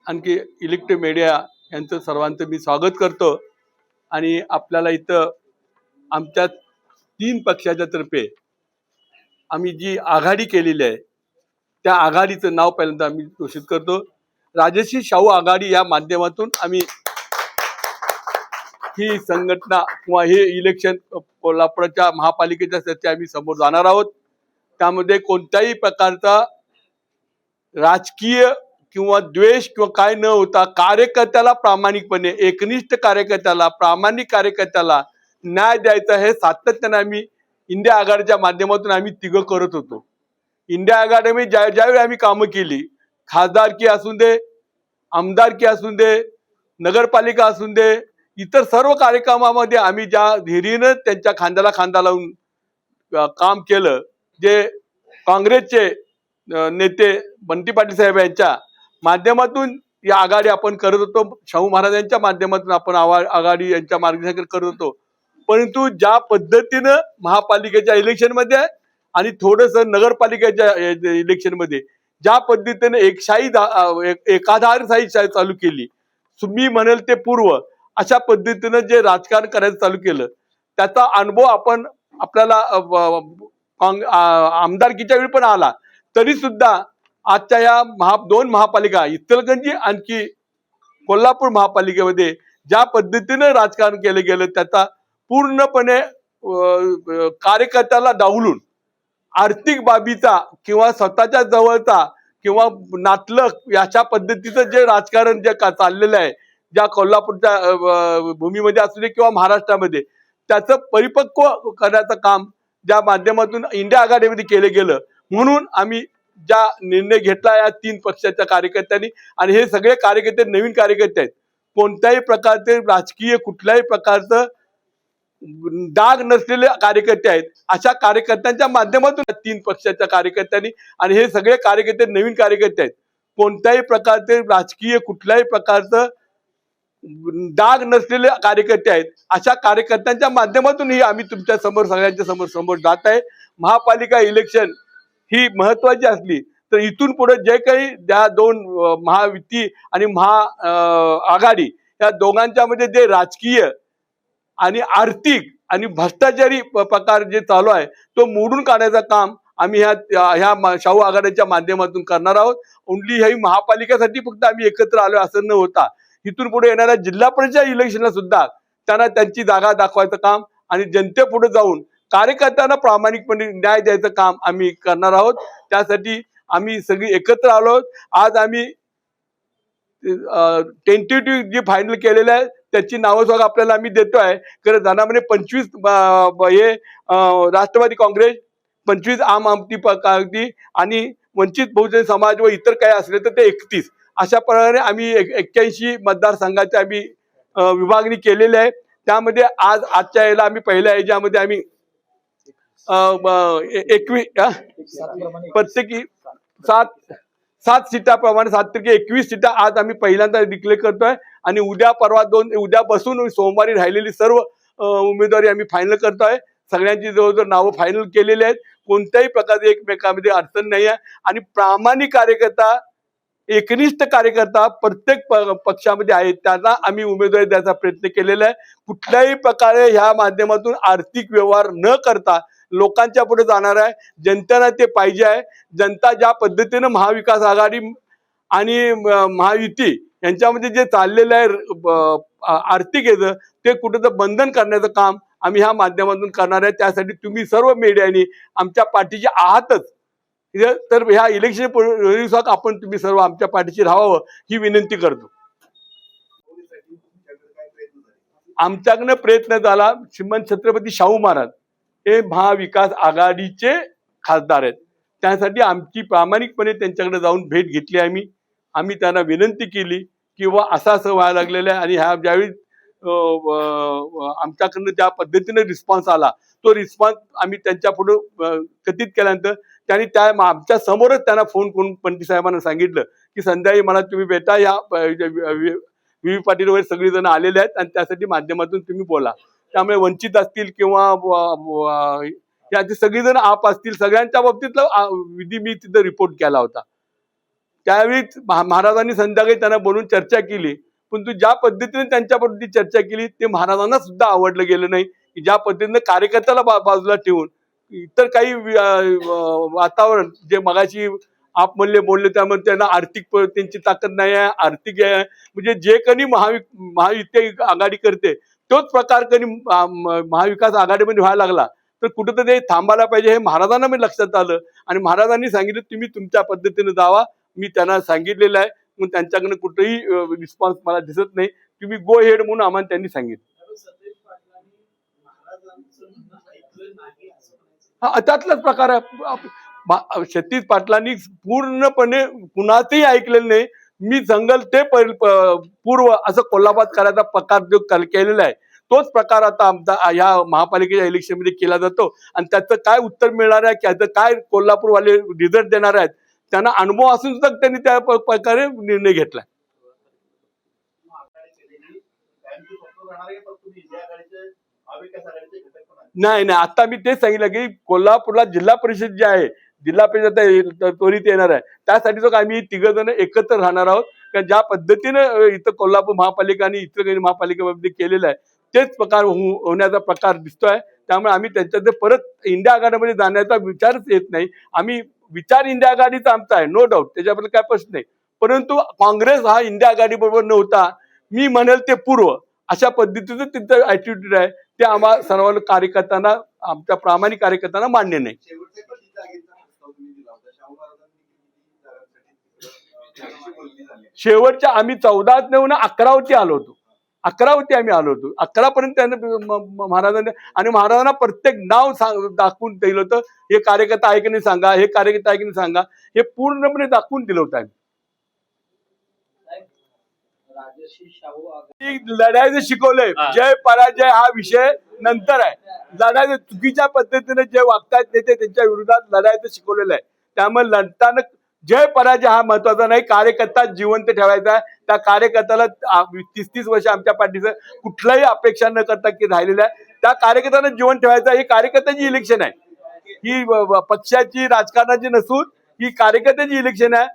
आणखी electronic media यांचं सर्वांचं मी स्वागत करतो। आणि आपल्याला इथं आमच्या 3 पक्षाच्या तर्फे आम्ही जी आघाडी केलेली आहे त्या आघाडीचं नाव पहिल्यांदा आम्ही घोषित करतो। राजश्री शाहू आघाडी या माध्यमातून आम्ही ही संघटना किंवा हे इलेक्शन कोल्हापूरच्या महापालिकेच्या साठी आम्ही समोर जाणार आहोत। त्यामध्ये कोणत्याही प्रकारचा राजकीय किंवा द्वेष किंवा काय न होता कार्यकर्त्याला प्रामाणिकपणे एकनिष्ठ कार्यकर्त्याला प्रामाणिक कार्यकर्त्याला न्याय द्यायचा हे सातत्याने आम्ही इंडिया आघाडीच्या माध्यमातून आम्ही तिघं करत होतो। इंडिया आघाडीमध्ये ज्यावेळी आम्ही कामं केली, खासदारकी असू दे, आमदारकी असू दे, नगरपालिका असू दे, इतर सर्व कार्यक्रमामध्ये आम्ही ज्या धीरीनं त्यांच्या खांद्याला खांदा लावून काम केलं, जे काँग्रेसचे नेते बंटी पाटील साहेब यांच्या माध्यमातून या आघाडी आपण करत होतो, शाहू महाराजांच्या माध्यमातून आपण आघाडी यांच्या मार्गदर्शनाखाली करत होतो। परंतु ज्या पद्धतीनं महापालिकेच्या इलेक्शन मध्ये आणि थोडंसं नगरपालिकेच्या इलेक्शन मध्ये ज्या पद्धतीने एकाधारशाही चालू केली, मी म्हणेल ते पूर्व अशा पद्धतीनं जे राजकारण करायचं चालू केलं त्याचा अनुभव आपण आपल्याला आमदारकीच्या वेळी पण आला। तरी सुद्धा आजच्या या दोन महापालिका इचलकरंजी आणखी कोल्हापूर महापालिकेमध्ये ज्या पद्धतीने राजकारण केलं गेलं त्याचा पूर्णपणे कार्यकर्त्याला डावलून आर्थिक बाबीचा किंवा स्वतःच्या जवळचा किंवा नातलग याच्या पद्धतीचं जे राजकारण जे चाललेलं आहे, ज्या कोल्हापूरच्या भूमीमध्ये असू दे किंवा महाराष्ट्रामध्ये, त्याचं परिपक्व करण्याचं काम ज्या माध्यमातून इंडिया आघाडीमध्ये केलं गेलं। म्हणून आम्ही ज्या निर्णय घेतला या 3 पक्षाच्या कार्यकर्त्यांनी, आणि हे सगळे कार्यकर्ते नवीन कार्यकर्ते आहेत, कोणत्याही प्रकारचे राजकीय कुठल्याही प्रकारचं डाग नसलेले कार्यकर्ते आहेत, अशा कार्यकर्त्यांच्या माध्यमातून 3 पक्षाच्या कार्यकर्त्यांनी, आणि हे सगळे कार्यकर्ते नवीन कार्यकर्ते आहेत, कोणत्याही प्रकारचे राजकीय कुठल्याही प्रकारचं डाग नसलेले कार्यकर्ते आहेत, अशा कार्यकर्त्यांच्या माध्यमातून ही आम्ही तुमच्या समोर सगळ्यांच्या समोर जात आहे। महापालिका इलेक्शन ही महत्वाची असली तर इथून पुढे जे काही त्या 2 महायुती आणि महाआघाडी या दोघांच्या मध्ये जे राजकीय आणि आर्थिक आणि भ्रष्टाचारी प्रकार जे चालू आहे तो मोडून काढण्याचं काम आम्ही ह्या शाहू आघाडीच्या माध्यमातून करणार आहोत। ओन्ली ही महापालिकेसाठी फक्त आम्ही एकत्र आलो असं न होता, इथून पुढे येणाऱ्या जिल्हा परिषद इलेक्शनला सुद्धा त्यांना त्यांची जागा दाखवायचं काम आणि जनतेपुढे जाऊन कार्यकर्त्यांना प्रामाणिकपणे न्याय द्यायचं काम आम्ही करणार आहोत। त्यासाठी आम्ही सगळी एकत्र आलो आहोत। आज आम्ही टेंटेटिव्ह जे फायनल केलेलं आहे त्याची नावं सगळं आपल्याला आम्ही देतोय। खरं जाण्यामध्ये 25 हे राष्ट्रवादी काँग्रेस, 25 आम आदमी पार्टी आणि वंचित बहुजन समाज व इतर काही असले तर ते 31, अशा प्रकारे आम्ही 81 मतदारसंघाची आम्ही विभागणी केलेली आहे। त्यामध्ये आजच्या याला आम्ही पहिल्या याच्यामध्ये आम्ही 21 प्रत्येकी 7 सीटाप्रमाणे 7×21 सीटा आज आम्ही पहिल्यांदा डिक्लेअर करतोय। आणि उद्या परवा उद्या बसून सोमवारी राहिलेली सर्व उमेदवारी आम्ही फायनल करतोय। सगळ्यांची जवळजवळ नावं फायनल केलेली आहेत, कोणत्याही प्रकारचे एकमेकांमध्ये अडचण नाही आहे। आणि प्रामाणिक कार्यकर्ता, एकनिष्ठ कार्यकर्ता प्रत्येक पक्षामध्ये आहेत, त्यांना आम्ही उमेदवारी द्यायचा प्रयत्न केलेला आहे। कुठल्याही प्रकारे ह्या माध्यमातून आर्थिक व्यवहार न करता लोकांच्या पुढे जाणार आहे। जनतेला ते पाहिजे आहे। जनता ज्या पद्धतीने महाविकास आघाडी आणि महायुती यांच्यामध्ये जे चाललेलं आहे आर्थिक याचं ते कुठेतरी बंधन करण्याचं काम आम्ही ह्या माध्यमातून करणार आहे। त्यासाठी तुम्ही सर्व मीडियानी आमच्या पाठीचे आहातच, तर ह्या इलेक्शन आपण तुम्ही सर्व आमच्या पाठीशी राहावं ही विनंती करतो। आमच्याकडनं प्रयत्न झाला, श्रीमंत छत्रपती शाहू महाराज हे महाविकास आघाडीचे खासदार आहेत, त्यासाठी आमची प्रामाणिकपणे त्यांच्याकडे जाऊन भेट घेतली। आम्ही त्यांना विनंती केली की असं व्हायला लागलेलं आहे, आणि ह्या ज्यावेळी आमच्याकडनं ज्या पद्धतीने रिस्पॉन्स आला तो रिस्पॉन्स आम्ही त्यांच्या पुढे कथित केल्यानंतर त्यांनी आमच्या समोरच त्यांना फोन करून पंडित साहेबांना सांगितलं की संध्याकाळी मला तुम्ही भेटा, या व्ही पाटील वगैरे सगळेजण आलेले आहेत आणि त्यासाठी माध्यमातून तुम्ही बोला। त्यामुळे वंचित असतील किंवा याचे सगळेजण आप असतील, सगळ्यांच्या बाबतीतला विधी मी तिथं रिपोर्ट केला होता। त्यावेळी महाराजांनी संध्याकाळी त्यांना बोलून चर्चा केली, पण ज्या पद्धतीने त्यांच्याबरोबर चर्चा केली ते महाराजांना सुद्धा आवडलं गेलं नाही, की ज्या पद्धतीने कार्यकर्त्याला बाजूला ठेवून इतर काही वातावरण जे मगाशी आप म्हणले बोलले त्यामुळे त्यांना आर्थिक त्यांची ताकद नाही आहे, आर्थिक आहे, म्हणजे जे कधी महायुती आघाडी करते तोच प्रकार कधी महाविकास आघाडीमध्ये व्हायला लागला तर कुठेतरी थांबायला पाहिजे हे महाराजांना मी लक्षात आलं आणि महाराजांनी सांगितलं तुम्ही तुमच्या पद्धतीने जावा. मी त्यांना सांगितलेलं आहे, मग त्यांच्याकडे कुठेही रिस्पॉन्स मला दिसत नाही, तुम्ही गो हेड म्हणून आम्हाला त्यांनी सांगितलं. हा त्यातलाच प्रकार आहे. सतीश पाटलांनी पूर्णपणे कुणाचंही ऐकलेलं नाही. मी जंगल ते पूर्व असं कोल्हापुरात करायचा प्रकार जो केलेला आहे तोच प्रकार आता आमचा या महापालिकेच्या इलेक्शन मध्ये केला जातो आणि त्याचं काय उत्तर मिळणार आहे, त्याचं काय कोल्हापूरवाले रिझल्ट देणार आहेत, त्यांना अनुभव असून सुद्धा त्यांनी त्या प्रकारे निर्णय घेतलाय. नाही नाही, आता मी तेच सांगितलं की कोल्हापूरला जिल्हा परिषद जे आहे, जिल्हा परिषद त्वरित येणार आहे, त्यासाठी तो आम्ही तिघ जण एकत्र राहणार आहोत. कारण ज्या पद्धतीनं इथं कोल्हापूर महापालिका आणि इतर काही महापालिकेमध्ये केलेलं आहे तेच प्रकार होण्याचा प्रकार दिसतोय. त्यामुळे आम्ही त्यांच्यात परत इंडिया आघाडीमध्ये जाण्याचा विचारच येत नाही. आम्ही विचार इंडिया आघाडीचा आमचा आहे, नो डाऊट, त्याच्याबद्दल काय प्रश्न नाही, परंतु काँग्रेस हा इंडिया आघाडी बरोबर नव्हता. मी म्हणेल ते पूर्व अशा पद्धतीचं तिथं ऍटिट्यूड आहे, ते आम्हाला सर्व कार्यकर्त्यांना, आमच्या प्रामाणिक कार्यकर्त्यांना मान्य नाही. शेवटच्या आम्ही 14 नेऊन 11वरती आलो होतो, 11वरती आम्ही आलो होतो. 11 पर्यंत त्यांना महाराजांनी आणि महाराजांना प्रत्येक नाव दाखवून दिलं होतं. हे कार्यकर्ता आहे की नाही सांगा, हे कार्यकर्ता आहे की नाही सांगा, हे पूर्णपणे दाखवून दिलं होतं. लढायचं शिकवलंय. जय पराजय हा विषय नंतर आहे. लढायचं चुकीच्या पद्धतीने जे वागतायत नेते त्यांच्या विरोधात लढायचं शिकवलेलं आहे. त्यामुळे लढताना जय पराजय हा महत्वाचा नाही, कार्यकर्ता जिवंत ठेवायचा आहे. त्या कार्यकर्त्याला 30-30 वर्ष आमच्या पाठीचं कुठलाही अपेक्षा न करता की राहिलेलं आहे, त्या कार्यकर्त्यांना जिवंत ठेवायचं. ही कार्यकर्त्याची इलेक्शन आहे, ही पक्षाची राजकारणाची नसून ही कार्यकर्त्याची इलेक्शन आहे.